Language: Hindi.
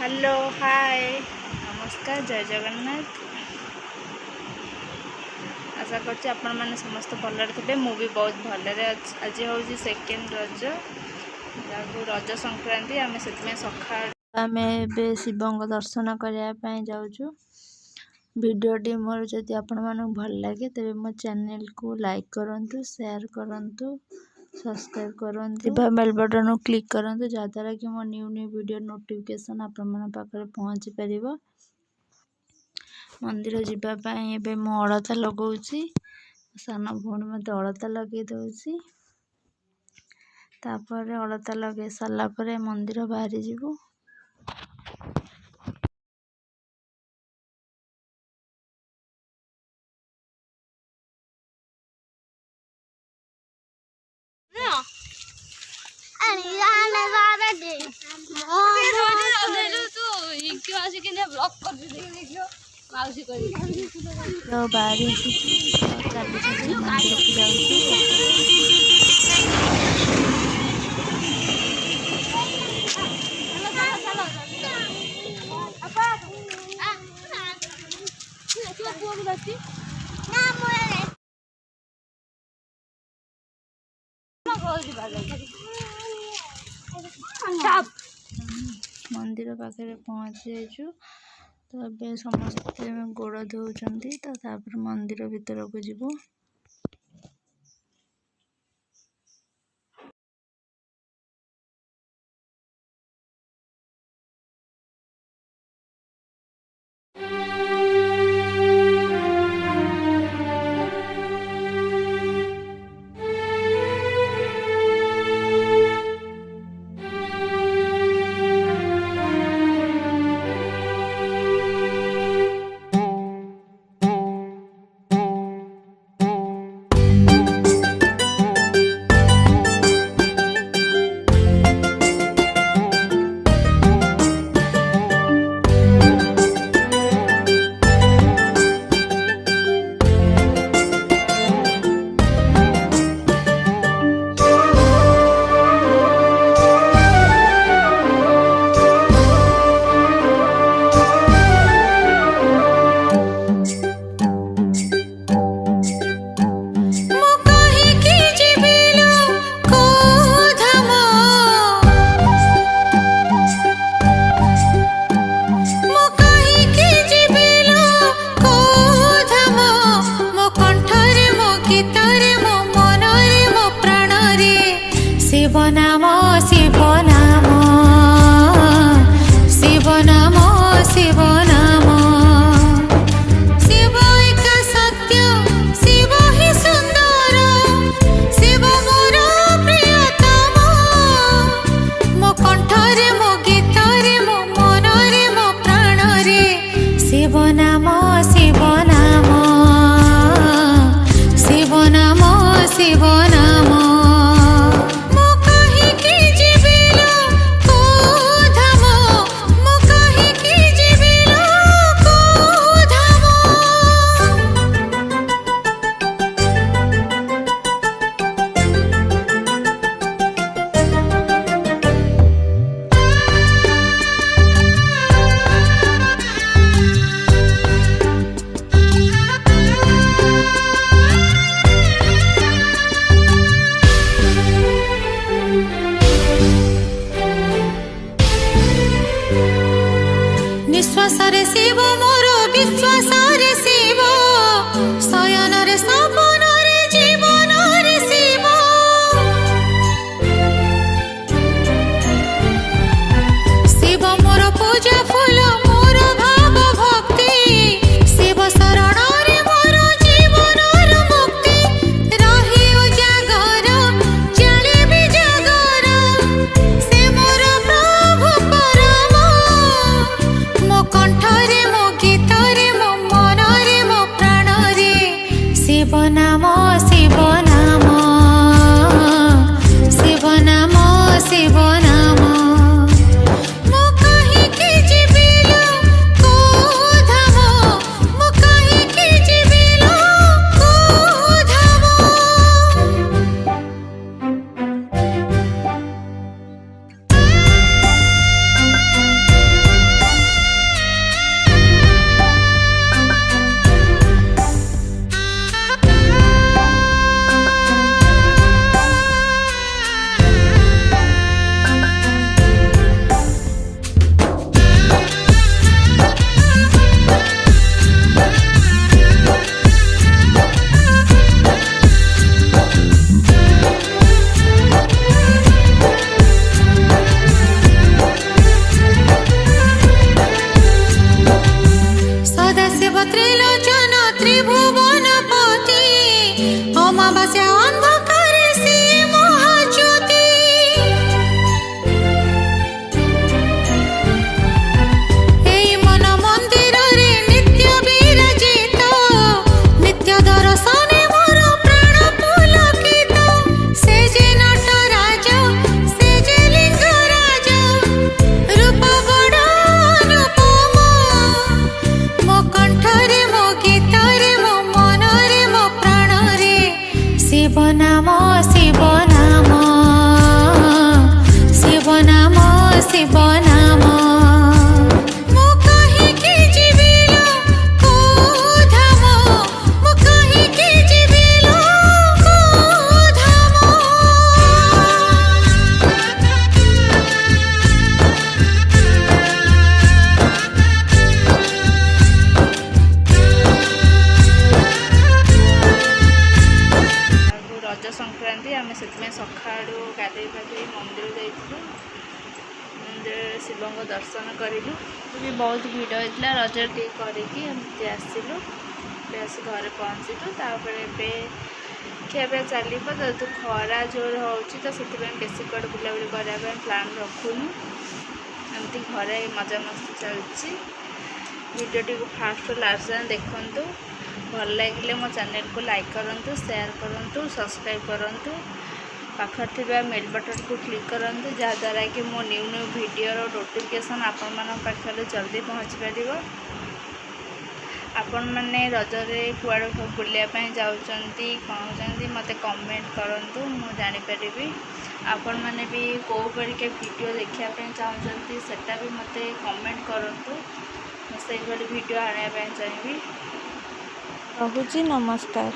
हेलो हाय नमस्कार जय जगन्नाथ। आशा करछि आपण माने समस्त भलरे थे। मु भी बहुत भलरे आज हूँ सेकेंड रज रज संक्रांति। आम से सका आम ए शिवंग दर्शन करने जाऊँ। भिडियोटी मोर जदि आपण मानक भल लगे तेरे मो चैनल को लाइक करंतु, शेयर करंतु, सब्सक्राइब करंतु, बेल बटन क्लिक करंतु जहाँद्वारा कि मो न्यू न्यू वीडियो नोटिफिकेशन आपण मन पाखरे पहुँची परिबो। मंदिर जीवाई एबे मो अलता लगाऊँगी। सान भौणी मत अलता लगे दौची। तापर अलता लगे सारा पर मंदिर बाहरी जीवु। तो बाहर चली मंदिर को मंदिर पाखे पहुँची जाइछु। तो अब समस्ते गोड़ धोउछंती। तो तापर मंदिर भीतर को जीवु। शिव नाम शिव नाम शिव नाम शिव नाम शिव एक सत्य शिव ही सुंदर शिव मोर प्रियतम मो कंठरे मो गीतरे मो मनरे मो प्राणरे शिव नाम शिव नाम शिव नाम शिव नाम विश्वास रे शिव मोर विश्वास रे शिव शयन रे सपन रे जीवन रे शिव शिव मोर पूजा फूल मोर भाव भक्ति शिव शरण रे मोर जीवन रे मुक्ति रही उजागर चले भी जागर से मोर प्रभु परम मो कंठरे मो गीतरे मो मन ठाकुरଙ୍କୁ दर्शन करूँ भी बहुत भिड़ होता रज टी करके एमती आसिलु आस घरे पहुँचलु तापर खियापिया चलो जेहतु खरा जोर हो तो से बेसी कड़े बुलाबुली करने प्लान रखुनु एमती घरे मजा मस्ती चलती वीडियोटी को फास्ट लास्ट जाए देखु भल लगे मो चैनल को लाइक करूँ शेयर करूँ सब्सक्राइब करूँ पाखर थिबा बेल बटन को क्लिक करूँ जहाद्वारा कि मो न्यू न्यू वीडियोर नोटिफिकेशन आपण मान पाखरे जल्दी पहुँची पार आपण मैंने रजरे कुआड़े बुलायापी जाऊँगी कहते मत कमेंट करूँ मु जानीपरि आपण मैंने भी कौ परिका वीडियो देखापी चाहूँगी सेटा भी मत कमेंट करूँ से वीडियो आने चाहिए। रहुची नमस्कार।